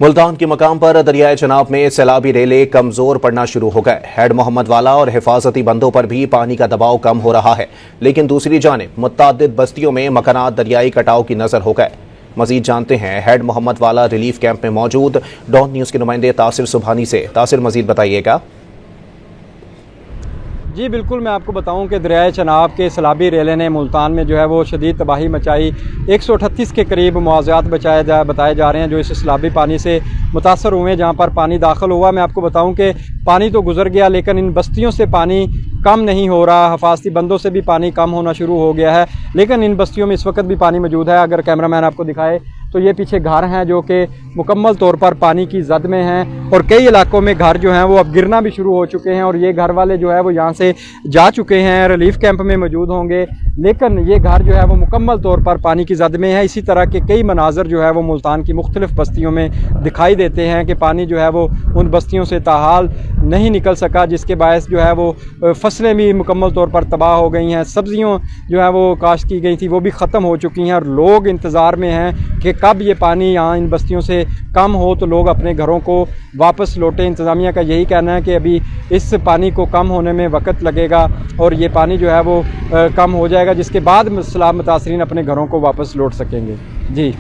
मुल्तान के मकाम पर दरियाए चनाब में सैलाबी रेले कमजोर पड़ना शुरू हो गए। हेड मोहम्मद वाला और हिफाजती बंदों पर भी पानी का दबाव कम हो रहा है, लेकिन दूसरी जानिब मुत्तादिद बस्तियों में मकानात दरियाई कटाव की नजर हो गए। मजीद जानते हैं हेड मोहम्मद वाला रिलीफ कैंप में मौजूद डॉन न्यूज के नुमाइंदे तासिर सुबहानी से। तासिर, मजीद बताइएगा। जी बिल्कुल, मैं आपको बताऊं कि दरियाए चनाब के सैलाबी रेले ने मुल्तान में जो है वो शदीद तबाही मचाई। 138 के करीब मुआवज़ात बताए जा रहे हैं जो इस सैलाबी पानी से मुतासर हुए, जहां पर पानी दाखिल हुआ। मैं आपको बताऊं कि पानी तो गुजर गया, लेकिन इन बस्तियों से पानी कम नहीं हो रहा। हिफाजती बंदों से भी पानी कम होना शुरू हो गया है, लेकिन इन बस्तियों में इस वक्त भी पानी मौजूद है। अगर कैमरामैन आपको दिखाए तो ये पीछे घर हैं जो कि मुकम्मल तौर पर पानी की जद में हैं, और कई इलाकों में घर जो हैं वो अब गिरना भी शुरू हो चुके हैं, और ये घर वाले जो है वो यहाँ से जा चुके हैं, रिलीफ कैंप में मौजूद होंगे, लेकिन ये घर जो है वो मुकम्मल तौर पर पानी की जद में है। इसी तरह के कई मनाजर जो है वो मुल्तान की मुख्तलिफ बस्तियों में दिखाई देते हैं कि पानी जो है वो उन बस्तियों से ताहाल नहीं निकल सका, जिसके बायस जो है वो फसलें भी मुकम्मल तौर पर तबाह हो गई हैं। सब्जियों जो है वो काश्त की गई थी वो भी ख़त्म हो चुकी हैं, और लोग इंतज़ार में हैं कि कब ये पानी यहाँ इन बस्तियों से कम हो तो लोग अपने घरों को वापस लौटें। इंतज़ामिया का यही कहना है कि अभी इस पानी को कम होने में वक्त लगेगा, और ये पानी जो है वो कम हो जाएगा, जिसके बाद सैलाब मुतासरीन अपने घरों को वापस लौट सकेंगे। जी।